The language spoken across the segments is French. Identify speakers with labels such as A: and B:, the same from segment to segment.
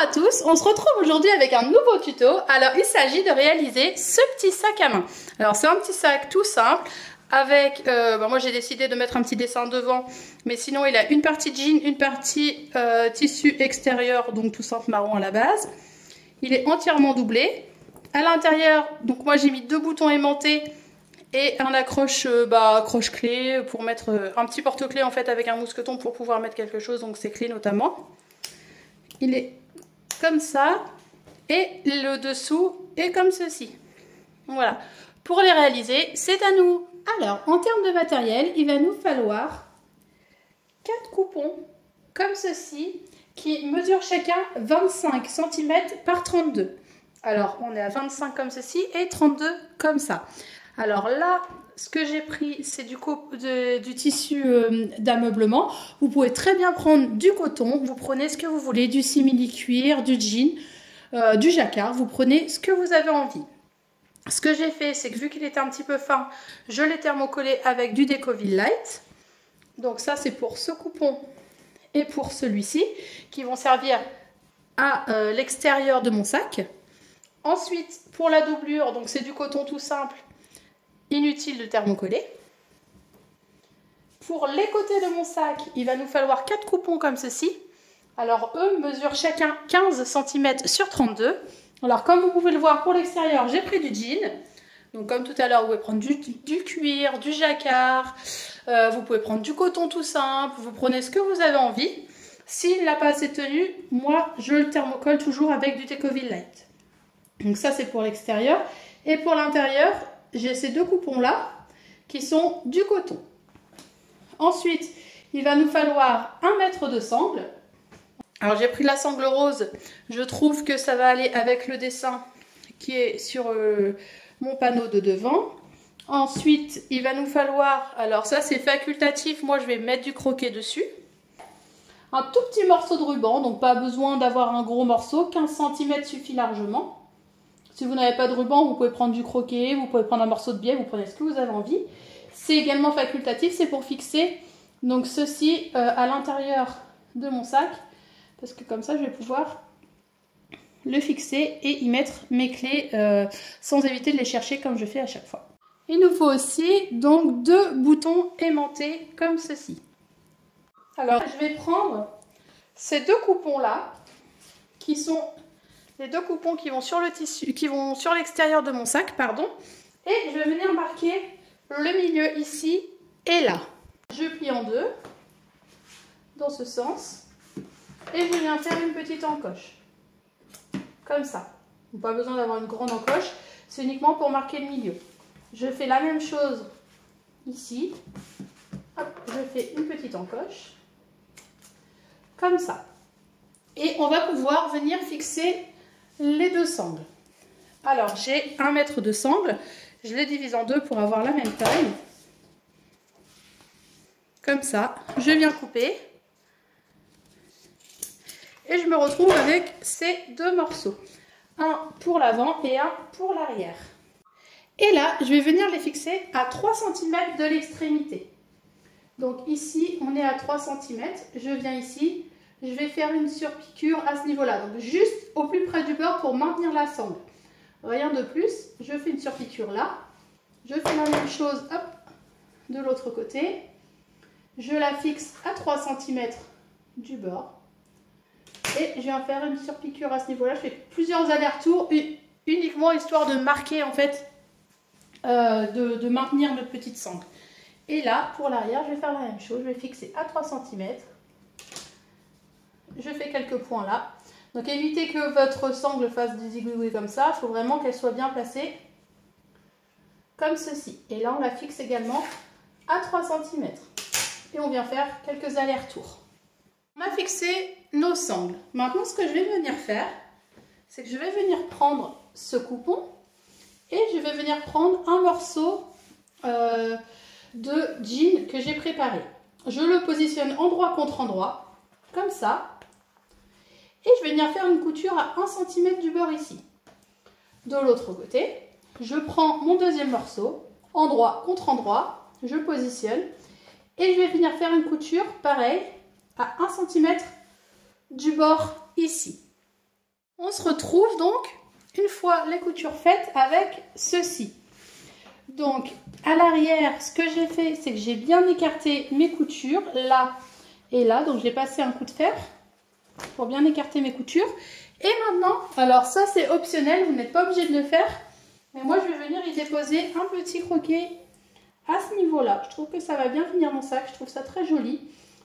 A: à tous, on se retrouve aujourd'hui avec un nouveau tuto. Alors il s'agit de réaliser ce petit sac à main. Alors c'est un petit sac tout simple avec, moi j'ai décidé de mettre un petit dessin devant, mais sinon il a une partie jean, une partie tissu extérieur, donc tout simple marron à la base. Il est entièrement doublé. À l'intérieur, donc moi j'ai mis 2 boutons aimantés et un accroche clé pour mettre un petit porte-clés en fait avec un mousqueton pour pouvoir mettre quelque chose, donc c'est clés notamment. Il est comme ça et le dessous est comme ceci. Voilà. Pour les réaliser, c'est à nous. Alors, en termes de matériel, il va nous falloir 4 coupons comme ceci qui mesurent chacun 25 cm par 32. Alors, on est à 25 comme ceci et 32 comme ça. Alors là, ce que j'ai pris, c'est du tissu d'ameublement. Vous pouvez très bien prendre du coton, vous prenez ce que vous voulez, du simili-cuir, du jean, du jacquard, vous prenez ce que vous avez envie. Ce que j'ai fait, c'est que vu qu'il était un petit peu fin, je l'ai thermocollé avec du Decovil Light. Donc ça, c'est pour ce coupon et pour celui-ci, qui vont servir à l'extérieur de mon sac. Ensuite, pour la doublure, donc c'est du coton tout simple, inutile de thermocoller. Pour les côtés de mon sac, il va nous falloir 4 coupons comme ceci. Alors eux mesurent chacun 15 cm sur 32. Alors comme vous pouvez le voir pour l'extérieur, j'ai pris du jean. Donc comme tout à l'heure, vous pouvez prendre du cuir, du jacquard, vous pouvez prendre du coton tout simple, vous prenez ce que vous avez envie. S'il n'a pas assez tenu, moi je le thermocolle toujours avec du Decovil Light. Donc ça c'est pour l'extérieur. Et pour l'intérieur, j'ai ces 2 coupons là qui sont du coton. Ensuite, il va nous falloir 1 mètre de sangle. Alors j'ai pris la sangle rose, je trouve que ça va aller avec le dessin qui est sur mon panneau de devant. Ensuite, il va nous falloir, alors ça c'est facultatif, moi je vais mettre du croquet dessus. Un tout petit morceau de ruban, donc pas besoin d'avoir un gros morceau, 15 cm suffit largement. Si vous n'avez pas de ruban, vous pouvez prendre du croquet, vous pouvez prendre un morceau de biais, vous prenez ce que vous avez envie. C'est également facultatif, c'est pour fixer donc ceci à l'intérieur de mon sac. Parce que comme ça, je vais pouvoir le fixer et y mettre mes clés sans éviter de les chercher comme je fais à chaque fois. Il nous faut aussi donc 2 boutons aimantés comme ceci. Alors, je vais prendre ces 2 coupons-là qui sont les 2 coupons qui vont sur le tissu, qui vont sur l'extérieur de mon sac, pardon. Et je vais venir marquer le milieu ici et là. Je plie en 2 dans ce sens. Et je viens faire une petite encoche. Comme ça. Pas besoin d'avoir une grande encoche. C'est uniquement pour marquer le milieu. Je fais la même chose ici. Hop, je fais une petite encoche. Comme ça. Et on va pouvoir venir fixer les 2 sangles. Alors, j'ai 1 mètre de sangle. Je les divise en 2 pour avoir la même taille. Comme ça. Je viens couper. Et je me retrouve avec ces 2 morceaux. Un pour l'avant et un pour l'arrière. Et là, je vais venir les fixer à 3 cm de l'extrémité. Donc ici, on est à 3 cm. Je viens ici. Je vais faire une surpiqûre à ce niveau-là. Donc juste au plus près du bord pour maintenir la sangle. Rien de plus. Je fais une surpiqûre là. Je fais la même chose hop, de l'autre côté. Je la fixe à 3 cm du bord. Et je viens faire une surpiqûre à ce niveau-là. Je fais plusieurs allers-retours uniquement histoire de marquer en fait, de maintenir notre petite sangle. Et là, pour l'arrière, je vais faire la même chose. Je vais fixer à 3 cm. Je fais quelques points là. Donc évitez que votre sangle fasse des zigouigouis comme ça. Il faut vraiment qu'elle soit bien placée comme ceci. Et là, on la fixe également à 3 cm. Et on vient faire quelques allers-retours. On a fixé nos sangles. Maintenant, ce que je vais venir faire, c'est que je vais venir prendre ce coupon et je vais venir prendre un morceau de jean que j'ai préparé. Je le positionne endroit contre endroit, comme ça. Et je vais venir faire une couture à 1 cm du bord ici. De l'autre côté, je prends mon deuxième morceau, endroit contre endroit, je positionne et je vais venir faire une couture pareil à 1 cm du bord ici. On se retrouve donc, une fois les coutures faites, avec ceci. Donc, à l'arrière, ce que j'ai fait, c'est que j'ai bien écarté mes coutures, là et là. Donc, j'ai passé un coup de fer pour bien écarter mes coutures. Et maintenant, alors ça c'est optionnel, vous n'êtes pas obligé de le faire. Mais moi, je vais venir y déposer un petit croquet à ce niveau-là. Je trouve que ça va bien finir mon sac, je trouve ça très joli.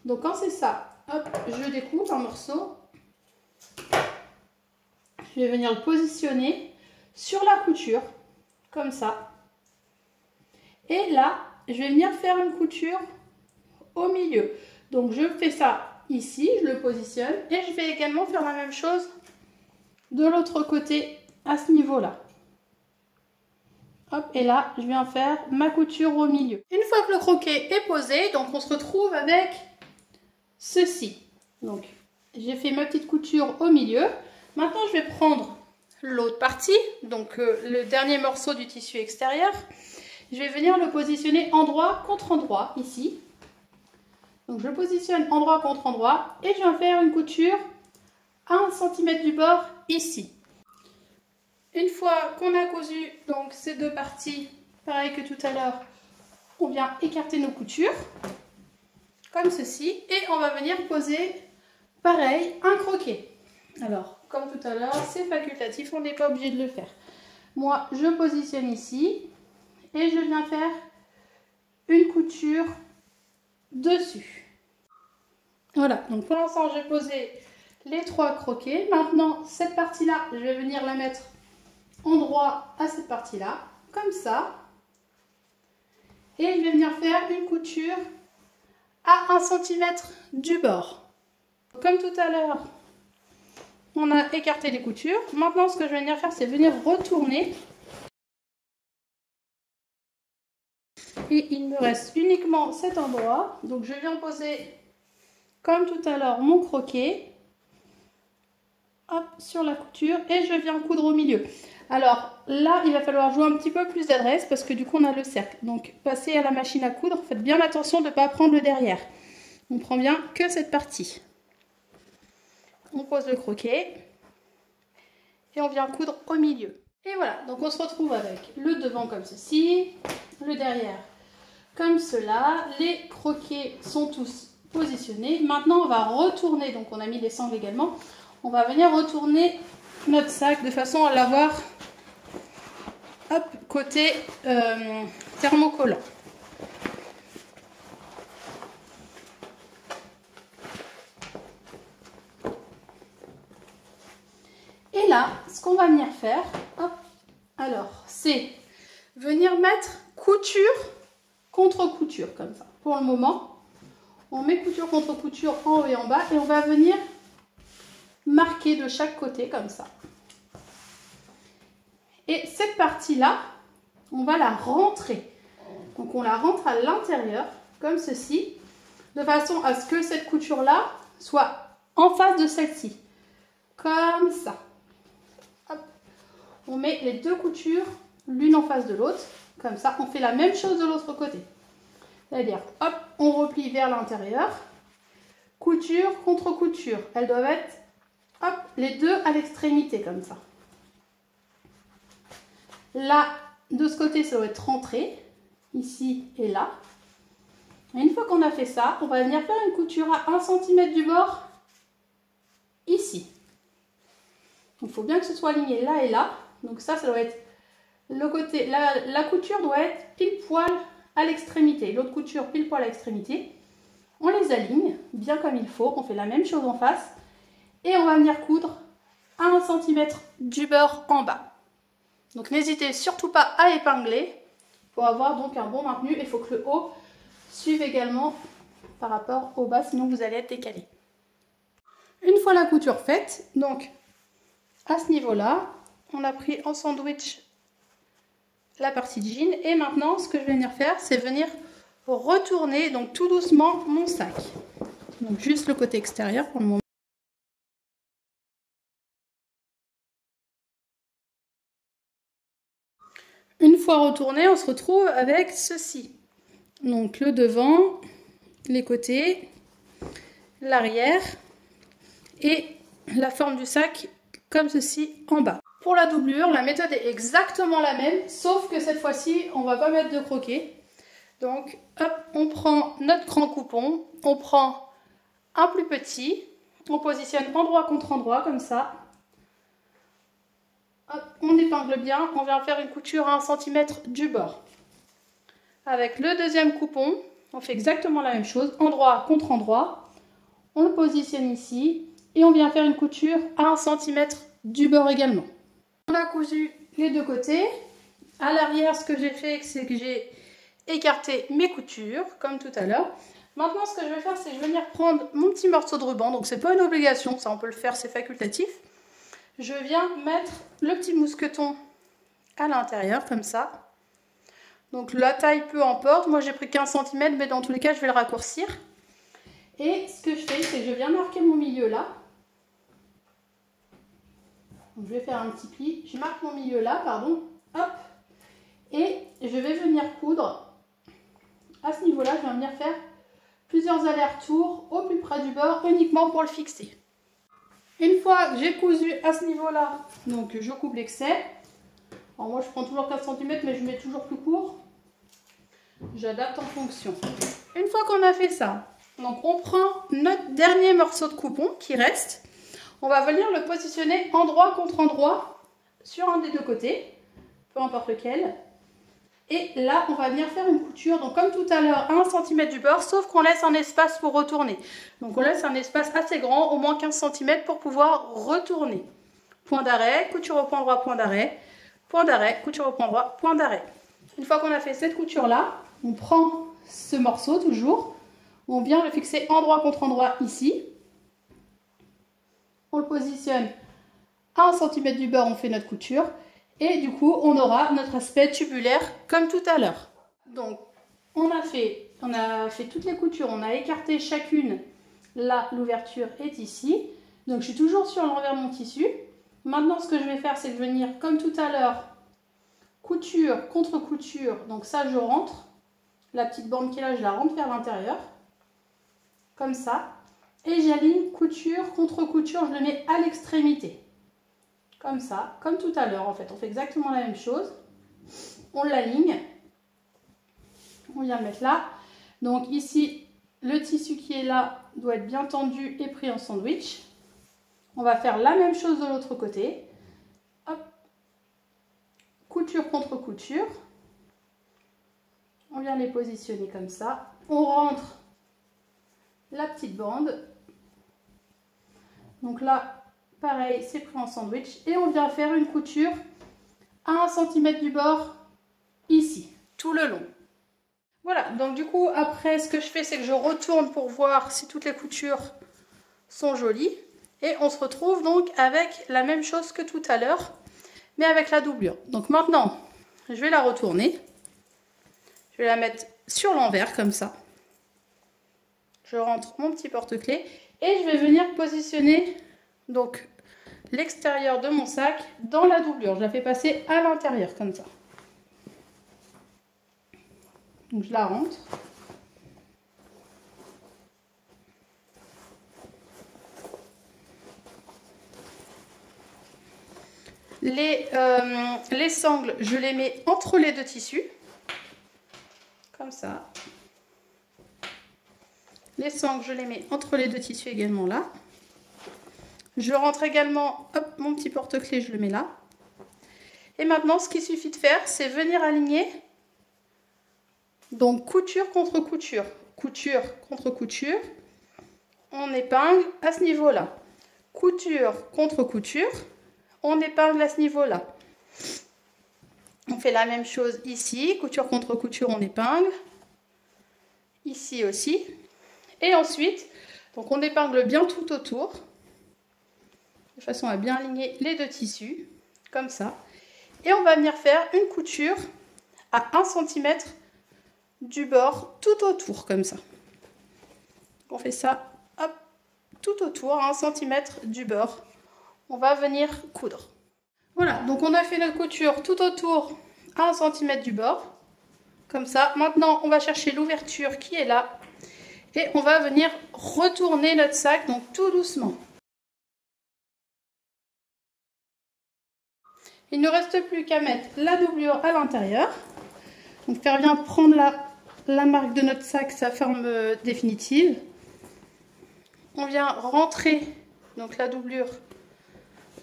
A: Donc, quand c'est ça, hop, je découpe un morceau. Je vais venir le positionner sur la couture, comme ça. Et là, je vais venir faire une couture au milieu. Donc, je fais ça ici, je le positionne. Et je vais également faire la même chose de l'autre côté, à ce niveau-là. Hop, et là, je viens faire ma couture au milieu. Une fois que le croquet est posé, donc on se retrouve avec ceci. Donc, j'ai fait ma petite couture au milieu. Maintenant, je vais prendre l'autre partie, donc le dernier morceau du tissu extérieur. Je vais venir le positionner endroit contre endroit, ici. Donc, je le positionne endroit contre endroit et je viens faire une couture à 1 cm du bord, ici. Une fois qu'on a cousu donc ces deux parties, pareil que tout à l'heure, on vient écarter nos coutures, comme ceci, et on va venir poser, pareil, un croquet. Alors, comme tout à l'heure, c'est facultatif, on n'est pas obligé de le faire. Moi, je positionne ici, et je viens faire une couture dessus. Voilà, donc pour l'instant, j'ai posé les 3 croquets. Maintenant, cette partie-là, je vais venir la mettre endroit à cette partie-là, comme ça. Et je vais venir faire une couture à 1 cm du bord. Comme tout à l'heure, on a écarté les coutures. Maintenant, ce que je vais venir faire, c'est venir retourner. Et il me reste uniquement cet endroit. Donc, je viens poser, comme tout à l'heure, mon croquet. Hop, sur la couture. Et je viens coudre au milieu. Alors, là, il va falloir jouer un petit peu plus d'adresse parce que du coup, on a le cercle. Donc, passez à la machine à coudre. Faites bien attention de ne pas prendre le derrière. On prend bien que cette partie. On pose le croquet. Et on vient coudre au milieu. Et voilà, donc on se retrouve avec le devant comme ceci, le derrière comme cela. Les croquets sont tous positionnés. Maintenant, on va retourner, donc on a mis les sangles également. On va venir retourner notre sac de façon à l'avoir côté thermocollant. Et là, ce qu'on va venir faire, hop, alors, c'est venir mettre couture contre couture, comme ça. Pour le moment, on met couture contre couture en haut et en bas, et on va venir marquer de chaque côté, comme ça. Et cette partie-là, on va la rentrer. Donc, on la rentre à l'intérieur, comme ceci, de façon à ce que cette couture-là soit en face de celle-ci. Comme ça. Hop. On met les deux coutures l'une en face de l'autre. Comme ça, on fait la même chose de l'autre côté. C'est-à-dire, hop, on replie vers l'intérieur. Couture contre couture. Elles doivent être, hop, les deux à l'extrémité, comme ça. Là, de ce côté, ça doit être rentré. Ici et là. Et une fois qu'on a fait ça, on va venir faire une couture à 1 cm du bord. Ici. Il faut bien que ce soit aligné là et là. Donc ça doit être le côté. La couture doit être pile poil à l'extrémité. L'autre couture pile poil à l'extrémité. On les aligne bien comme il faut. On fait la même chose en face. Et on va venir coudre à 1 cm du bord en bas. Donc n'hésitez surtout pas à épingler pour avoir donc un bon maintenu. Il faut que le haut suive également par rapport au bas, sinon vous allez être décalé. Une fois la couture faite, donc à ce niveau-là, on a pris en sandwich la partie de jean. Et maintenant, ce que je vais venir faire, c'est venir retourner donc tout doucement mon sac. Donc juste le côté extérieur pour le moment. Une fois retourné, on se retrouve avec ceci. Donc le devant, les côtés, l'arrière et la forme du sac comme ceci en bas. Pour la doublure, la méthode est exactement la même, sauf que cette fois-ci, on ne va pas mettre de croquet. Donc, hop, on prend notre grand coupon, on prend un plus petit, on positionne endroit contre endroit, comme ça. Hop, on épingle bien, on vient faire une couture à 1 cm du bord. Avec le deuxième coupon, on fait exactement la même chose, endroit contre endroit. On le positionne ici et on vient faire une couture à 1 cm du bord également. On a cousu les deux côtés. À l'arrière, ce que j'ai fait, c'est que j'ai écarté mes coutures, comme tout à l'heure. Maintenant, ce que je vais faire, c'est que je vais venir prendre mon petit morceau de ruban. Donc, c'est pas une obligation, ça on peut le faire, c'est facultatif. Je viens mettre le petit mousqueton à l'intérieur, comme ça. Donc, la taille, peu importe. Moi, j'ai pris 15 cm, mais dans tous les cas, je vais le raccourcir. Et ce que je fais, c'est que je viens marquer mon milieu là. Donc, je vais faire un petit pli. Je marque mon milieu là, pardon. Hop. Et je vais venir coudre. À ce niveau-là, je vais venir faire plusieurs allers-retours au plus près du bord, uniquement pour le fixer. Une fois que j'ai cousu à ce niveau-là, donc je coupe l'excès. Alors moi, je prends toujours 4 cm, mais je mets toujours plus court. J'adapte en fonction. Une fois qu'on a fait ça, donc on prend notre dernier morceau de coupon qui reste. On va venir le positionner endroit contre endroit sur un des deux côtés, peu importe lequel. Et là, on va venir faire une couture, donc comme tout à l'heure, à 1 cm du bord, sauf qu'on laisse un espace pour retourner. Donc on laisse un espace assez grand, au moins 15 cm, pour pouvoir retourner. Point d'arrêt, couture au point droit, point d'arrêt, couture au point droit, point d'arrêt. Une fois qu'on a fait cette couture-là, on prend ce morceau toujours, on vient le fixer endroit contre endroit ici. On le positionne à 1 cm du bord, on fait notre couture. Et du coup, on aura notre aspect tubulaire comme tout à l'heure. Donc, on a fait toutes les coutures, on a écarté chacune. Là, l'ouverture est ici. Donc, je suis toujours sur l'envers de mon tissu. Maintenant, ce que je vais faire, c'est venir, comme tout à l'heure, couture contre couture. Donc ça, je rentre. La petite bande qui est là, je la rentre vers l'intérieur. Comme ça. Et j'aligne couture contre couture, je le mets à l'extrémité. Comme ça, comme tout à l'heure en fait. On fait exactement la même chose. On l'aligne. On vient le mettre là. Donc ici, le tissu qui est là doit être bien tendu et pris en sandwich. On va faire la même chose de l'autre côté. Hop. Couture contre couture. On vient les positionner comme ça. On rentre la petite bande. Donc là, pareil, c'est pris en sandwich. Et on vient faire une couture à 1 cm du bord, ici, tout le long. Voilà, donc du coup, après, ce que je fais, c'est que je retourne pour voir si toutes les coutures sont jolies. Et on se retrouve donc avec la même chose que tout à l'heure, mais avec la doublure. Donc maintenant, je vais la retourner. Je vais la mettre sur l'envers, comme ça. Je rentre mon petit porte-clés et je vais venir positionner donc l'extérieur de mon sac dans la doublure. Je la fais passer à l'intérieur comme ça. Donc je la rentre. Les sangles, je les mets entre les deux tissus. Comme ça. Les sangles, je les mets entre les deux tissus également là. Je rentre également, hop, mon petit porte-clés, je le mets là. Et maintenant, ce qu'il suffit de faire, c'est venir aligner. Donc, couture contre couture. Couture contre couture. On épingle à ce niveau-là. Couture contre couture. On épingle à ce niveau-là. On fait la même chose ici. Couture contre couture, on épingle. Ici aussi. Et ensuite, donc on épingle bien tout autour. De façon à bien aligner les deux tissus. Comme ça. Et on va venir faire une couture à 1 cm du bord tout autour, comme ça. On fait ça, hop, tout autour, à 1 cm du bord. On va venir coudre. Voilà, donc on a fait notre couture tout autour à 1 cm du bord. Comme ça. Maintenant, on va chercher l'ouverture qui est là. Et on va venir retourner notre sac, donc tout doucement. Il ne reste plus qu'à mettre la doublure à l'intérieur. Donc faire bien prendre la marque de notre sac, sa forme définitive. On vient rentrer donc la doublure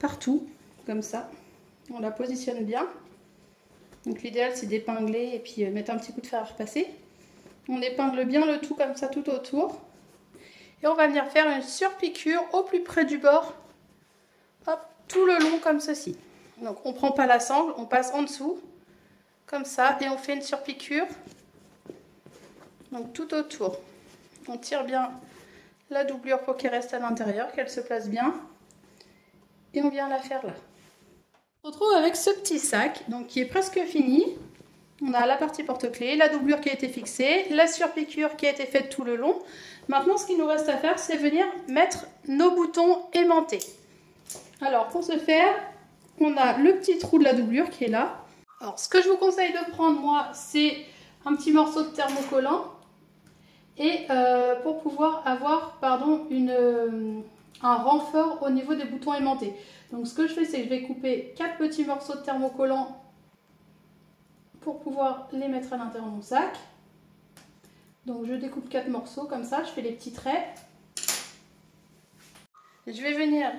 A: partout, comme ça. On la positionne bien. Donc l'idéal c'est d'épingler et puis mettre un petit coup de fer à repasser. On épingle bien le tout comme ça tout autour. Et on va venir faire une surpiqûre au plus près du bord. Hop, tout le long comme ceci. Donc on ne prend pas la sangle, on passe en dessous. Comme ça. Et on fait une surpiqûre. Donc tout autour. On tire bien la doublure pour qu'elle reste à l'intérieur, qu'elle se place bien. Et on vient la faire là. On se retrouve avec ce petit sac donc qui est presque fini. On a la partie porte-clés, la doublure qui a été fixée, la surpiqûre qui a été faite tout le long. Maintenant, ce qu'il nous reste à faire, c'est venir mettre nos boutons aimantés. Alors, pour ce faire, on a le petit trou de la doublure qui est là. Alors, ce que je vous conseille de prendre, moi, c'est un petit morceau de thermocollant. Et pour pouvoir avoir, un renfort au niveau des boutons aimantés. Donc, ce que je fais, c'est que je vais couper 4 petits morceaux de thermocollant pour pouvoir les mettre à l'intérieur de mon sac. Donc je découpe 4 morceaux comme ça, je fais les petits traits. Je vais venir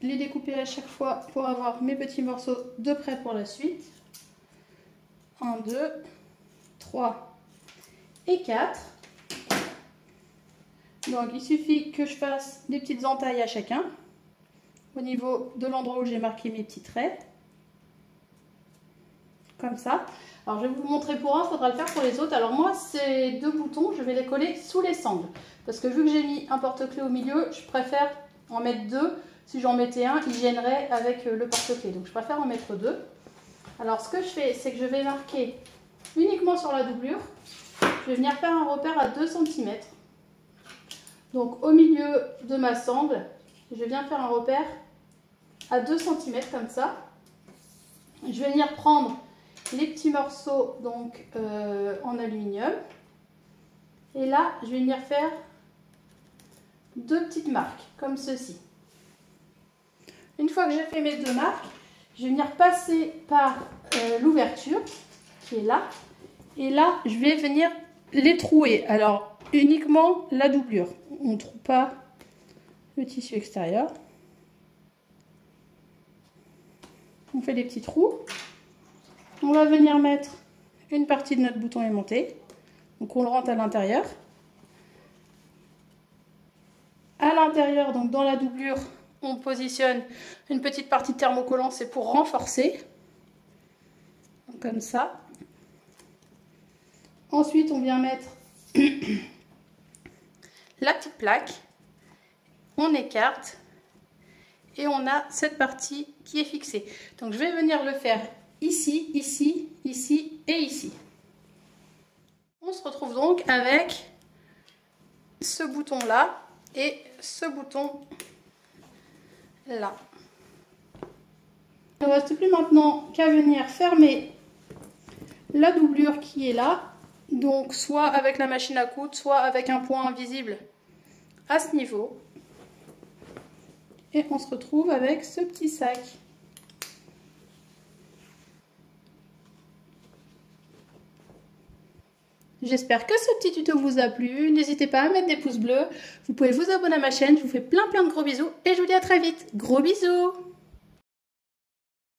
A: les découper à chaque fois pour avoir mes petits morceaux de près pour la suite. 1, 2, 3 et 4. Donc il suffit que je fasse des petites entailles à chacun au niveau de l'endroit où j'ai marqué mes petits traits. Comme ça. Alors je vais vous montrer pour un, il faudra le faire pour les autres. Alors moi, ces 2 boutons, je vais les coller sous les sangles. Parce que vu que j'ai mis un porte-clés au milieu, je préfère en mettre 2. Si j'en mettais un, il gênerait avec le porte-clés. Donc je préfère en mettre 2. Alors ce que je fais, c'est que je vais marquer uniquement sur la doublure. Je vais venir faire un repère à 2 cm. Donc au milieu de ma sangle, je viens faire un repère à 2 cm comme ça. Je vais venir prendre les petits morceaux donc en aluminium et là je vais venir faire 2 petites marques comme ceci. Une fois que j'ai fait mes 2 marques, je vais venir passer par l'ouverture qui est là et là je vais venir les trouer. Alors uniquement la doublure, on ne trouve pas le tissu extérieur. On fait des petits trous. On va venir mettre une partie de notre bouton aimanté. Donc on le rentre à l'intérieur. À l'intérieur, donc dans la doublure, on positionne une petite partie de thermocollant, c'est pour renforcer. Donc, comme ça. Ensuite, on vient mettre la petite plaque. On écarte. Et on a cette partie qui est fixée. Donc je vais venir le faire ici, ici, ici et ici. On se retrouve donc avec ce bouton là et ce bouton là. Il ne reste plus maintenant qu'à venir fermer la doublure qui est là. Donc soit avec la machine à coudre, soit avec un point invisible à ce niveau. Et on se retrouve avec ce petit sac. J'espère que ce petit tuto vous a plu. N'hésitez pas à mettre des pouces bleus. Vous pouvez vous abonner à ma chaîne. Je vous fais plein de gros bisous. Et je vous dis à très vite. Gros bisous!